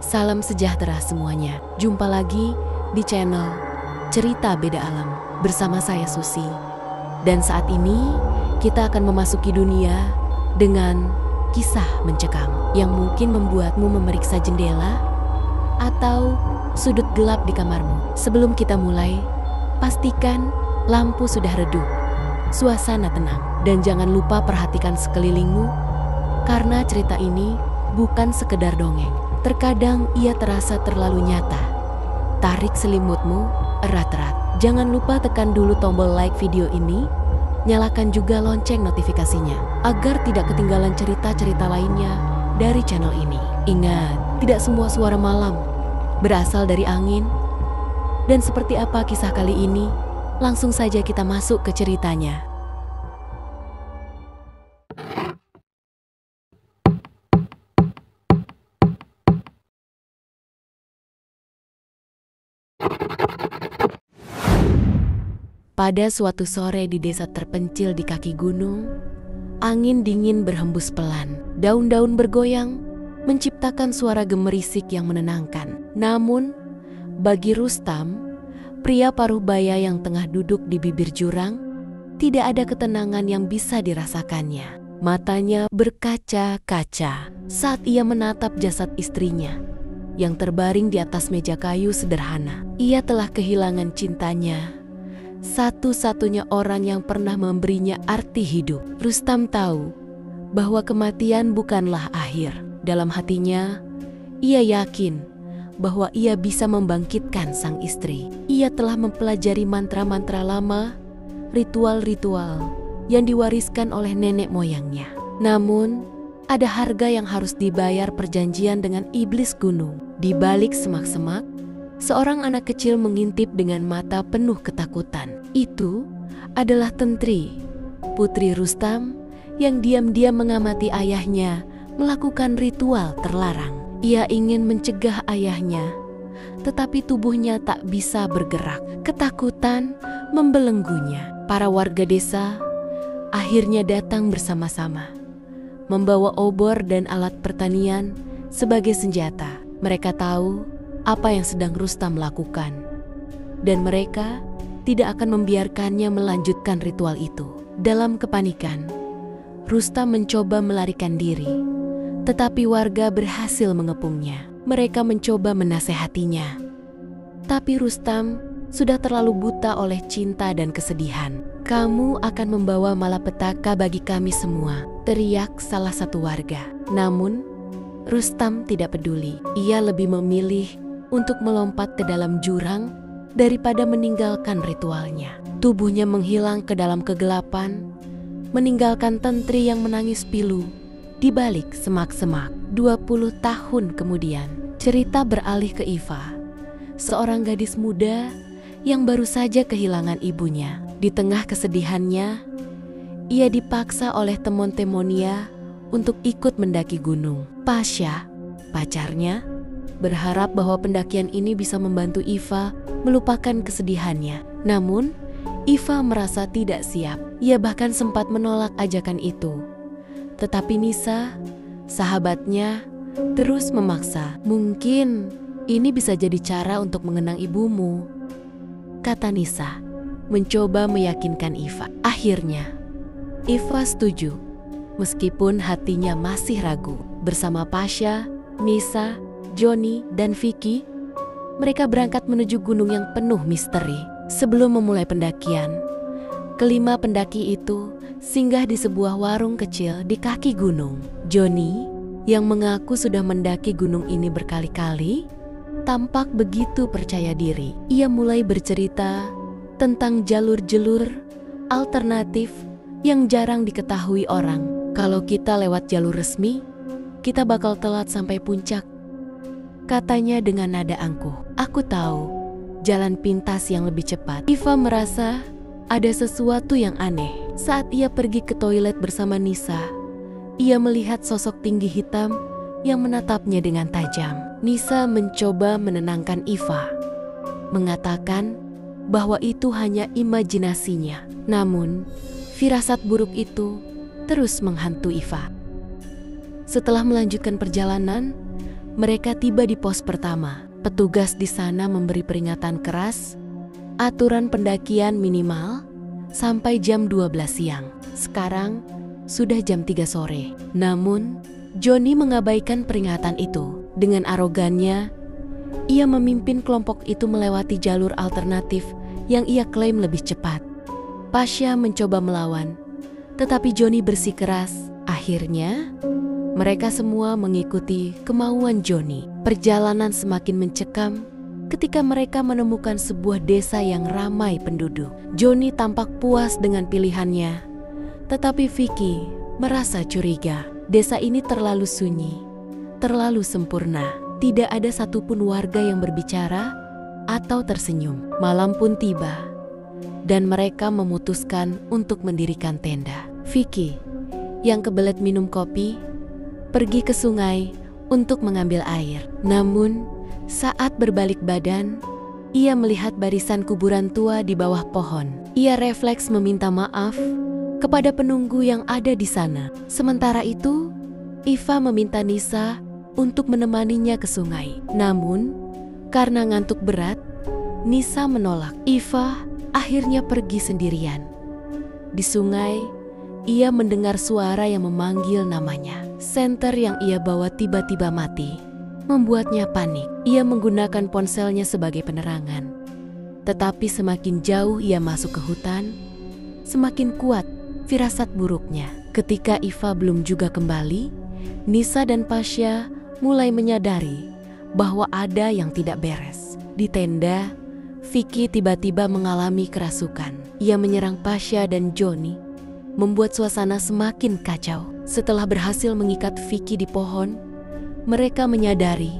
Salam sejahtera semuanya. Jumpa lagi di channel Cerita Beda Alam bersama saya Susi. Dan saat ini kita akan memasuki dunia dengan kisah mencekam yang mungkin membuatmu memeriksa jendela atau sudut gelap di kamarmu. Sebelum kita mulai, pastikan lampu sudah redup, suasana tenang, dan jangan lupa perhatikan sekelilingmu karena cerita ini bukan sekedar dongeng. Terkadang ia terasa terlalu nyata. Tarik selimutmu erat-erat. Jangan lupa tekan dulu tombol like video ini. Nyalakan juga lonceng notifikasinya agar tidak ketinggalan cerita-cerita lainnya dari channel ini. Ingat, tidak semua suara malam berasal dari angin. Dan seperti apa kisah kali ini? Langsung saja kita masuk ke ceritanya. Pada suatu sore di desa terpencil di kaki gunung, angin dingin berhembus pelan. Daun-daun bergoyang, menciptakan suara gemerisik yang menenangkan. Namun, bagi Rustam, pria paruh baya yang tengah duduk di bibir jurang, tidak ada ketenangan yang bisa dirasakannya. Matanya berkaca-kaca saat ia menatap jasad istrinya yang terbaring di atas meja kayu sederhana. Ia telah kehilangan cintanya, satu-satunya orang yang pernah memberinya arti hidup. Rustam tahu bahwa kematian bukanlah akhir. Dalam hatinya, ia yakin bahwa ia bisa membangkitkan sang istri. Ia telah mempelajari mantra-mantra lama, ritual-ritual yang diwariskan oleh nenek moyangnya. Namun, ada harga yang harus dibayar perjanjian dengan iblis gunung. Di balik semak-semak, seorang anak kecil mengintip dengan mata penuh ketakutan. Itu adalah Tentri, putri Rustam yang diam-diam mengamati ayahnya melakukan ritual terlarang. Ia ingin mencegah ayahnya, tetapi tubuhnya tak bisa bergerak. Ketakutan membelenggunya. Para warga desa akhirnya datang bersama-sama, membawa obor dan alat pertanian sebagai senjata. Mereka tahu apa yang sedang Rustam lakukan, dan mereka tidak akan membiarkannya melanjutkan ritual itu. Dalam kepanikan, Rustam mencoba melarikan diri, tetapi warga berhasil mengepungnya. Mereka mencoba menasehatinya, tapi Rustam sudah terlalu buta oleh cinta dan kesedihan. "Kamu akan membawa malapetaka bagi kami semua," teriak salah satu warga. Namun, Rustam tidak peduli. Ia lebih memilih untuk melompat ke dalam jurang daripada meninggalkan ritualnya. Tubuhnya menghilang ke dalam kegelapan, meninggalkan Tentri yang menangis pilu di balik semak-semak. 20 tahun kemudian, cerita beralih ke Iva, seorang gadis muda yang baru saja kehilangan ibunya. Di tengah kesedihannya, ia dipaksa oleh temon-temonia untuk ikut mendaki gunung. Pasha, pacarnya, berharap bahwa pendakian ini bisa membantu Iva melupakan kesedihannya. Namun, Iva merasa tidak siap. Ia bahkan sempat menolak ajakan itu. Tetapi Nisa, sahabatnya, terus memaksa. "Mungkin ini bisa jadi cara untuk mengenang ibumu," kata Nisa, mencoba meyakinkan Iva. Akhirnya, Iva setuju, meskipun hatinya masih ragu. Bersama Pasha, Nisa, Joni, dan Vicky, mereka berangkat menuju gunung yang penuh misteri. Sebelum memulai pendakian, kelima pendaki itu singgah di sebuah warung kecil di kaki gunung. Joni, yang mengaku sudah mendaki gunung ini berkali-kali, tampak begitu percaya diri. Ia mulai bercerita tentang jalur-jalur alternatif yang jarang diketahui orang. "Kalau kita lewat jalur resmi, kita bakal telat sampai puncak," katanya dengan nada angkuh. "Aku tahu jalan pintas yang lebih cepat." Iva merasa ada sesuatu yang aneh. Saat ia pergi ke toilet bersama Nisa, ia melihat sosok tinggi hitam yang menatapnya dengan tajam. Nisa mencoba menenangkan Iva, mengatakan bahwa itu hanya imajinasinya. Namun, firasat buruk itu terus menghantui Iva. Setelah melanjutkan perjalanan, mereka tiba di pos pertama. Petugas di sana memberi peringatan keras, aturan pendakian minimal sampai jam 12 siang. Sekarang sudah jam 3 sore. Namun, Johnny mengabaikan peringatan itu. Dengan arogannya, ia memimpin kelompok itu melewati jalur alternatif yang ia klaim lebih cepat. Pasha mencoba melawan, tetapi Johnny bersikeras. Akhirnya, mereka semua mengikuti kemauan Johnny. Perjalanan semakin mencekam ketika mereka menemukan sebuah desa yang ramai penduduk. Johnny tampak puas dengan pilihannya, tetapi Vicky merasa curiga. Desa ini terlalu sunyi, terlalu sempurna. Tidak ada satupun warga yang berbicara atau tersenyum. Malam pun tiba, dan mereka memutuskan untuk mendirikan tenda. Vicky, yang kebelet minum kopi, pergi ke sungai untuk mengambil air. Namun, saat berbalik badan, ia melihat barisan kuburan tua di bawah pohon. Ia refleks meminta maaf kepada penunggu yang ada di sana. Sementara itu, Iva meminta Nisa untuk menemaninya ke sungai. Namun, karena ngantuk berat, Nisa menolak. Iva akhirnya pergi sendirian. Di sungai, ia mendengar suara yang memanggil namanya. Senter yang ia bawa tiba-tiba mati, membuatnya panik. Ia menggunakan ponselnya sebagai penerangan. Tetapi semakin jauh ia masuk ke hutan, semakin kuat firasat buruknya. Ketika Iva belum juga kembali, Nisa dan Pasha mulai menyadari bahwa ada yang tidak beres. Di tenda, Vicky tiba-tiba mengalami kerasukan. Ia menyerang Pasha dan Johnny, membuat suasana semakin kacau. Setelah berhasil mengikat Vicky di pohon, mereka menyadari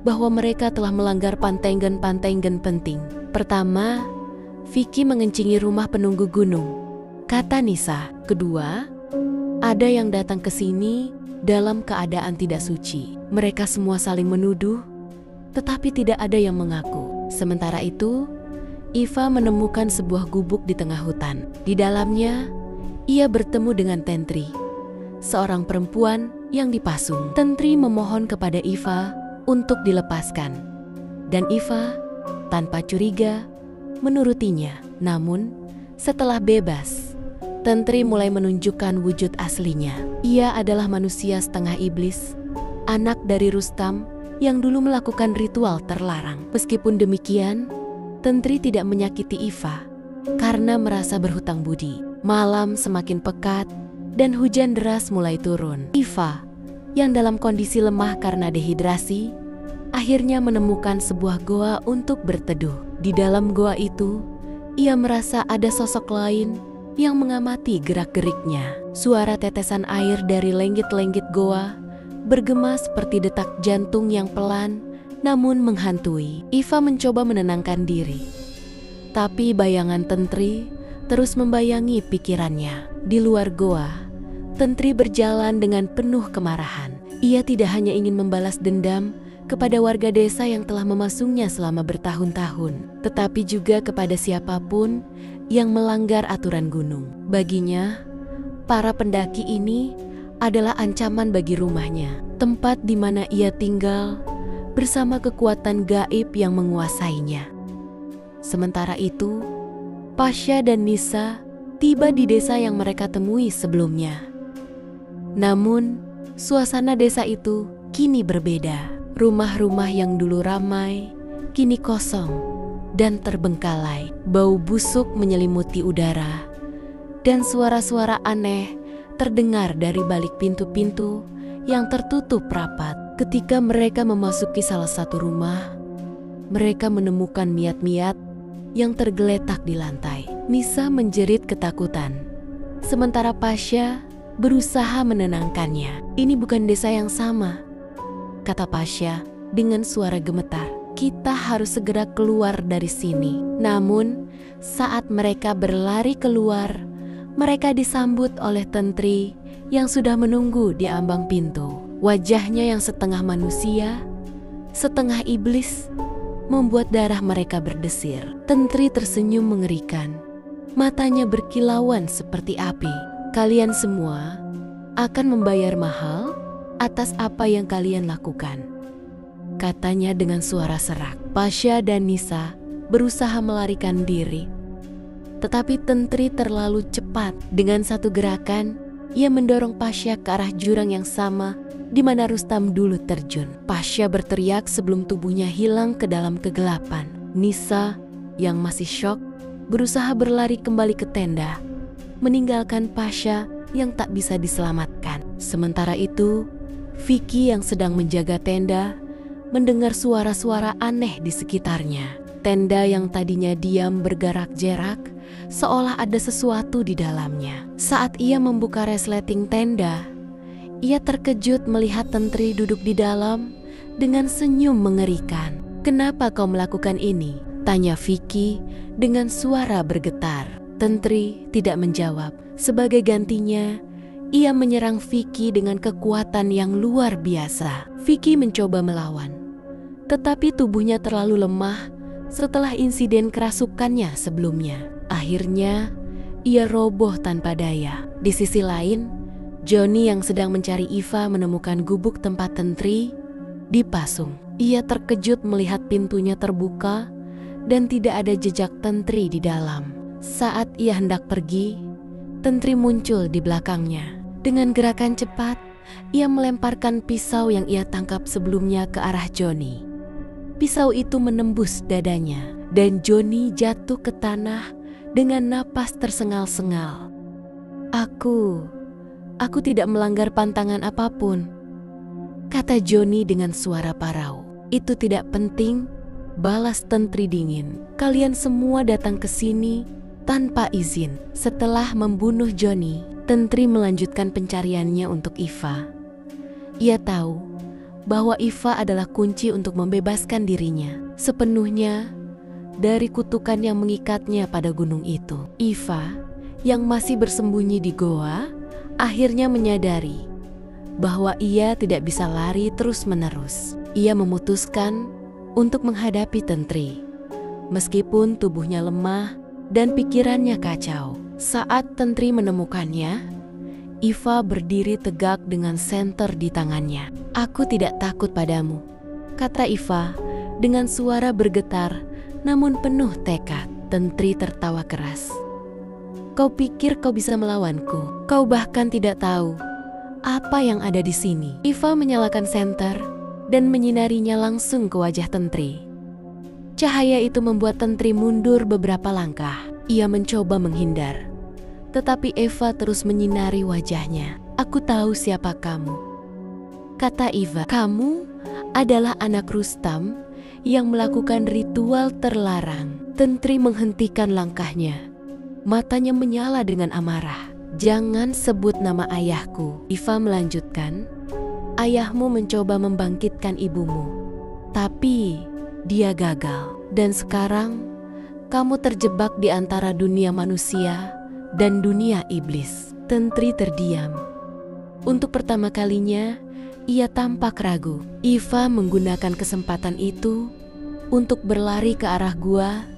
bahwa mereka telah melanggar pantengan-pantengan penting. Pertama, Vicky mengencingi rumah penunggu gunung, kata Nisa. Kedua, ada yang datang ke sini dalam keadaan tidak suci. Mereka semua saling menuduh, tetapi tidak ada yang mengaku. Sementara itu, Iva menemukan sebuah gubuk di tengah hutan. Di dalamnya, ia bertemu dengan Tentri, seorang perempuan yang dipasung. Tentri memohon kepada Iva untuk dilepaskan, dan Iva tanpa curiga menurutinya. Namun, setelah bebas, Tentri mulai menunjukkan wujud aslinya. Ia adalah manusia setengah iblis, anak dari Rustam yang dulu melakukan ritual terlarang. Meskipun demikian, Tentri tidak menyakiti Iva karena merasa berhutang budi. Malam semakin pekat dan hujan deras mulai turun. Iva, yang dalam kondisi lemah karena dehidrasi, akhirnya menemukan sebuah goa untuk berteduh. Di dalam goa itu, ia merasa ada sosok lain yang mengamati gerak-geriknya. Suara tetesan air dari lenggit-lenggit goa bergema seperti detak jantung yang pelan namun menghantui. Iva mencoba menenangkan diri, tapi bayangan Tentri terus membayangi pikirannya. Di luar goa, Tentri berjalan dengan penuh kemarahan. Ia tidak hanya ingin membalas dendam kepada warga desa yang telah memasungnya selama bertahun-tahun, tetapi juga kepada siapapun yang melanggar aturan gunung. Baginya, para pendaki ini adalah ancaman bagi rumahnya, tempat di mana ia tinggal bersama kekuatan gaib yang menguasainya. Sementara itu, Pasha dan Nisa tiba di desa yang mereka temui sebelumnya. Namun, suasana desa itu kini berbeda. Rumah-rumah yang dulu ramai kini kosong dan terbengkalai. Bau busuk menyelimuti udara, dan suara-suara aneh terdengar dari balik pintu-pintu yang tertutup rapat. Ketika mereka memasuki salah satu rumah, mereka menemukan miat-miat yang tergeletak di lantai. Nisa menjerit ketakutan, sementara Pasha berusaha menenangkannya. Ini bukan desa yang sama, kata Pasha dengan suara gemetar. Kita harus segera keluar dari sini. Namun, saat mereka berlari keluar, mereka disambut oleh Tentri yang sudah menunggu di ambang pintu. Wajahnya yang setengah manusia, setengah iblis, membuat darah mereka berdesir. Tentri tersenyum mengerikan. Matanya berkilauan seperti api. Kalian semua akan membayar mahal atas apa yang kalian lakukan. katanya dengan suara serak. Pasha dan Nisa berusaha melarikan diri. Tetapi Tentri terlalu cepat. Dengan satu gerakan, ia mendorong Pasha ke arah jurang yang sama di mana Rustam dulu terjun. Pasha berteriak sebelum tubuhnya hilang ke dalam kegelapan. Nisa yang masih syok berusaha berlari kembali ke tenda, meninggalkan Pasha yang tak bisa diselamatkan. Sementara itu, Vicky yang sedang menjaga tenda mendengar suara-suara aneh di sekitarnya. Tenda yang tadinya diam bergerak-gerak, seolah ada sesuatu di dalamnya. Saat ia membuka resleting tenda, ia terkejut melihat Tentri duduk di dalam dengan senyum mengerikan. "Kenapa kau melakukan ini?" tanya Vicky dengan suara bergetar. Tentri tidak menjawab. Sebagai gantinya, ia menyerang Vicky dengan kekuatan yang luar biasa. Vicky mencoba melawan, tetapi tubuhnya terlalu lemah setelah insiden kerasukannya sebelumnya. Akhirnya, ia roboh tanpa daya. Di sisi lain, Johnny yang sedang mencari Iva menemukan gubuk tempat Tentri dipasung. Ia terkejut melihat pintunya terbuka dan tidak ada jejak Tentri di dalam. Saat ia hendak pergi, Tentri muncul di belakangnya. Dengan gerakan cepat, ia melemparkan pisau yang ia tangkap sebelumnya ke arah Johnny. Pisau itu menembus dadanya dan Johnny jatuh ke tanah dengan napas tersengal-sengal. Aku tidak melanggar pantangan apapun," kata Johnny dengan suara parau. "Itu tidak penting," balas Tentri dingin. "Kalian semua datang ke sini tanpa izin." Setelah membunuh Johnny, Tentri melanjutkan pencariannya untuk Iva. Ia tahu bahwa Iva adalah kunci untuk membebaskan dirinya sepenuhnya dari kutukan yang mengikatnya pada gunung itu. Iva yang masih bersembunyi di goa akhirnya menyadari bahwa ia tidak bisa lari terus-menerus. Ia memutuskan untuk menghadapi Tentri, meskipun tubuhnya lemah dan pikirannya kacau. Saat Tentri menemukannya, Iva berdiri tegak dengan senter di tangannya. "Aku tidak takut padamu," kata Iva dengan suara bergetar namun penuh tekad. Tentri tertawa keras. "Kau pikir kau bisa melawanku? Kau bahkan tidak tahu apa yang ada di sini." Iva menyalakan senter dan menyinarinya langsung ke wajah Tentri. Cahaya itu membuat Tentri mundur beberapa langkah. Ia mencoba menghindar, tetapi Eva terus menyinari wajahnya. "Aku tahu siapa kamu," kata Iva. "Kamu adalah anak Rustam yang melakukan ritual terlarang." Tentri menghentikan langkahnya. Matanya menyala dengan amarah. "Jangan sebut nama ayahku," Iva melanjutkan. "Ayahmu mencoba membangkitkan ibumu, tapi dia gagal. Dan sekarang kamu terjebak di antara dunia manusia dan dunia iblis." Tentri terdiam. Untuk pertama kalinya, ia tampak ragu. Iva menggunakan kesempatan itu untuk berlari ke arah gua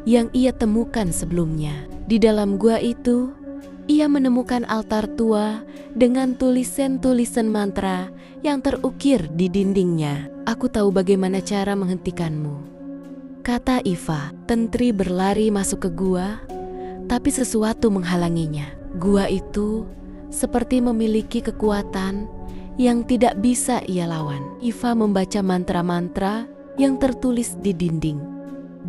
yang ia temukan sebelumnya. Di dalam gua itu, ia menemukan altar tua dengan tulisan-tulisan mantra yang terukir di dindingnya. "Aku tahu bagaimana cara menghentikanmu," kata Iva. Tentri berlari masuk ke gua, tapi sesuatu menghalanginya. Gua itu seperti memiliki kekuatan yang tidak bisa ia lawan. Iva membaca mantra-mantra yang tertulis di dinding,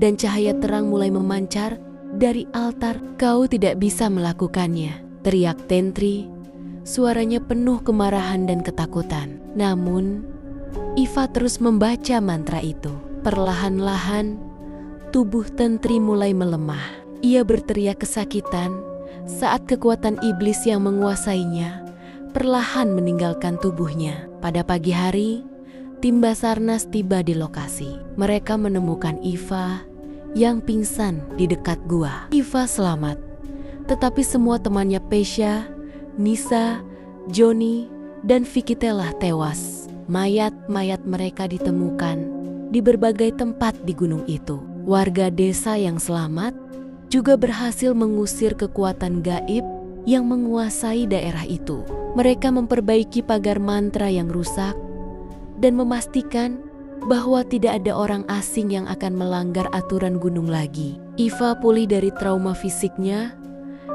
dan cahaya terang mulai memancar dari altar. "Kau tidak bisa melakukannya," teriak Tentri. Suaranya penuh kemarahan dan ketakutan. Namun, Iva terus membaca mantra itu. Perlahan-lahan, tubuh Tentri mulai melemah. Ia berteriak kesakitan saat kekuatan iblis yang menguasainya perlahan meninggalkan tubuhnya. Pada pagi hari, tim Basarnas tiba di lokasi. Mereka menemukan Iva yang pingsan di dekat gua. Iva selamat, tetapi semua temannya Pasha, Nisa, Johnny, dan Vicky telah tewas. Mayat-mayat mereka ditemukan di berbagai tempat di gunung itu. Warga desa yang selamat juga berhasil mengusir kekuatan gaib yang menguasai daerah itu. Mereka memperbaiki pagar mantra yang rusak dan memastikan bahwa tidak ada orang asing yang akan melanggar aturan gunung lagi. Iva pulih dari trauma fisiknya,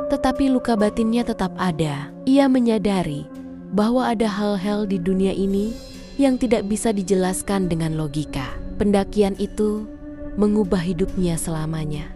tetapi luka batinnya tetap ada. Ia menyadari bahwa ada hal-hal di dunia ini yang tidak bisa dijelaskan dengan logika. Pendakian itu mengubah hidupnya selamanya.